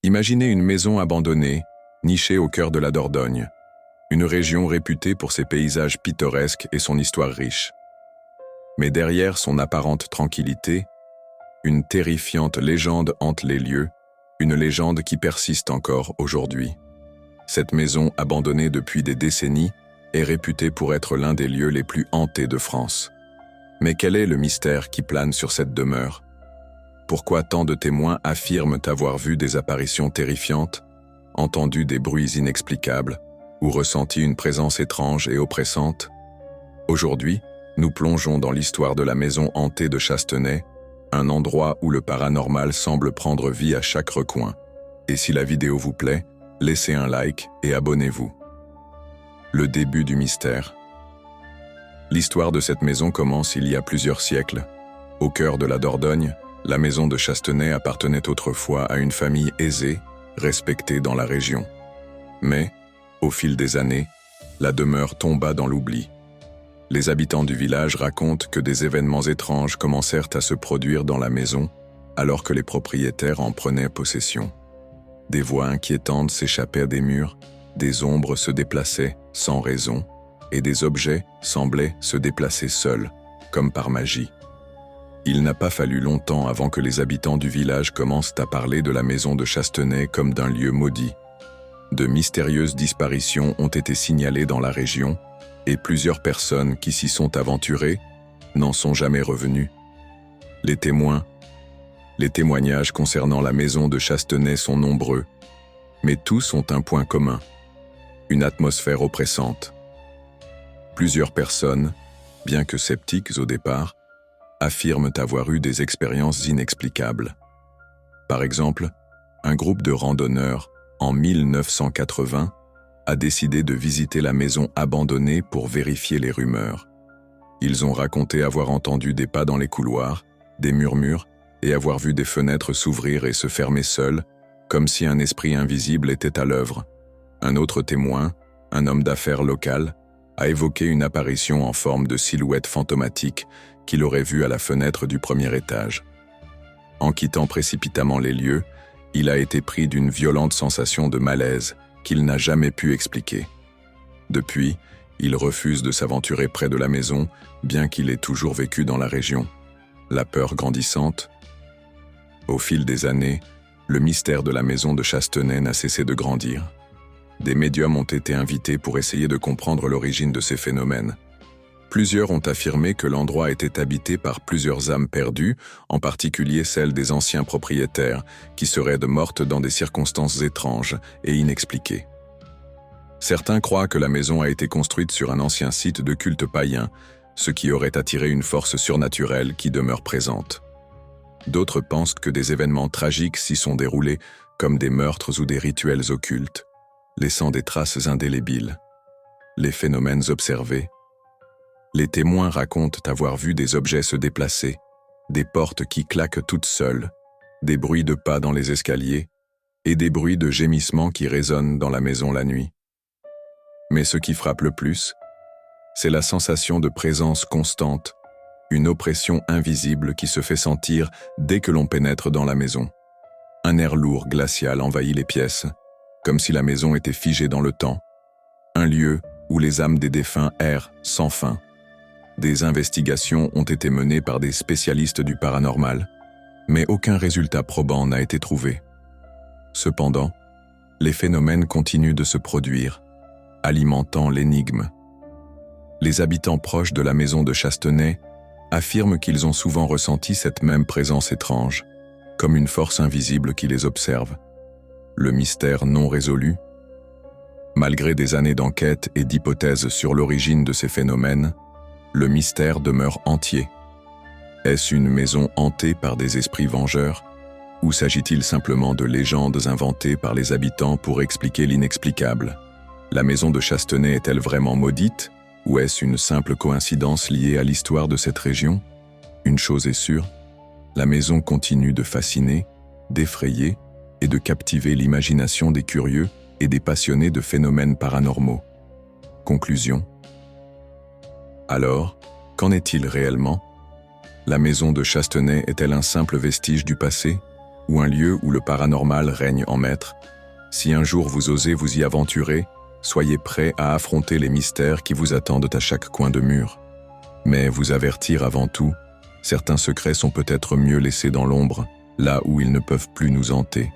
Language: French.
Imaginez une maison abandonnée, nichée au cœur de la Dordogne, une région réputée pour ses paysages pittoresques et son histoire riche. Mais derrière son apparente tranquillité, une terrifiante légende hante les lieux, une légende qui persiste encore aujourd'hui. Cette maison, abandonnée depuis des décennies, est réputée pour être l'un des lieux les plus hantés de France. Mais quel est le mystère qui plane sur cette demeure? Pourquoi tant de témoins affirment avoir vu des apparitions terrifiantes, entendu des bruits inexplicables, ou ressenti une présence étrange et oppressante? Aujourd'hui, nous plongeons dans l'histoire de la maison hantée de Chastenay, un endroit où le paranormal semble prendre vie à chaque recoin. Et si la vidéo vous plaît, laissez un like et abonnez-vous. Le début du mystère. L'histoire de cette maison commence il y a plusieurs siècles. Au cœur de la Dordogne, la maison de Chastenay appartenait autrefois à une famille aisée, respectée dans la région. Mais, au fil des années, la demeure tomba dans l'oubli. Les habitants du village racontent que des événements étranges commencèrent à se produire dans la maison alors que les propriétaires en prenaient possession. Des voix inquiétantes s'échappaient des murs, des ombres se déplaçaient sans raison, et des objets semblaient se déplacer seuls, comme par magie. Il n'a pas fallu longtemps avant que les habitants du village commencent à parler de la maison de Chastenay comme d'un lieu maudit. De mystérieuses disparitions ont été signalées dans la région, et plusieurs personnes qui s'y sont aventurées n'en sont jamais revenues. Les témoignages concernant la maison de Chastenay sont nombreux, mais tous ont un point commun: une atmosphère oppressante. Plusieurs personnes, bien que sceptiques au départ, affirment avoir eu des expériences inexplicables. Par exemple, un groupe de randonneurs, en 1980, a décidé de visiter la maison abandonnée pour vérifier les rumeurs. Ils ont raconté avoir entendu des pas dans les couloirs, des murmures, et avoir vu des fenêtres s'ouvrir et se fermer seules, comme si un esprit invisible était à l'œuvre. Un autre témoin, un homme d'affaires local, a évoqué une apparition en forme de silhouette fantomatique qu'il aurait vue à la fenêtre du premier étage. En quittant précipitamment les lieux, il a été pris d'une violente sensation de malaise qu'il n'a jamais pu expliquer. Depuis, il refuse de s'aventurer près de la maison, bien qu'il ait toujours vécu dans la région. La peur grandissante. Au fil des années, le mystère de la maison de Chastenay n'a cessé de grandir. Des médiums ont été invités pour essayer de comprendre l'origine de ces phénomènes. Plusieurs ont affirmé que l'endroit était habité par plusieurs âmes perdues, en particulier celles des anciens propriétaires, qui seraient mortes dans des circonstances étranges et inexpliquées. Certains croient que la maison a été construite sur un ancien site de culte païen, ce qui aurait attiré une force surnaturelle qui demeure présente. D'autres pensent que des événements tragiques s'y sont déroulés, comme des meurtres ou des rituels occultes, laissant des traces indélébiles. Les phénomènes observés. Les témoins racontent avoir vu des objets se déplacer, des portes qui claquent toutes seules, des bruits de pas dans les escaliers et des bruits de gémissements qui résonnent dans la maison la nuit. Mais ce qui frappe le plus, c'est la sensation de présence constante, une oppression invisible qui se fait sentir dès que l'on pénètre dans la maison. Un air lourd, glacial envahit les pièces, comme si la maison était figée dans le temps. Un lieu où les âmes des défunts errent sans fin. Des investigations ont été menées par des spécialistes du paranormal, mais aucun résultat probant n'a été trouvé. Cependant, les phénomènes continuent de se produire, alimentant l'énigme. Les habitants proches de la maison de Chastenay affirment qu'ils ont souvent ressenti cette même présence étrange, comme une force invisible qui les observe. Le mystère non résolu. Malgré des années d'enquête et d'hypothèses sur l'origine de ces phénomènes, le mystère demeure entier. Est-ce une maison hantée par des esprits vengeurs, ou s'agit-il simplement de légendes inventées par les habitants pour expliquer l'inexplicable? La maison de Chastenay est-elle vraiment maudite, ou est-ce une simple coïncidence liée à l'histoire de cette région? Une chose est sûre, la maison continue de fasciner, d'effrayer et de captiver l'imagination des curieux et des passionnés de phénomènes paranormaux. Conclusion. Alors, qu'en est-il réellement? La maison de Chastenay est-elle un simple vestige du passé, ou un lieu où le paranormal règne en maître. Si un jour vous osez vous y aventurer, soyez prêts à affronter les mystères qui vous attendent à chaque coin de mur. Mais vous avertir avant tout, certains secrets sont peut-être mieux laissés dans l'ombre, là où ils ne peuvent plus nous hanter.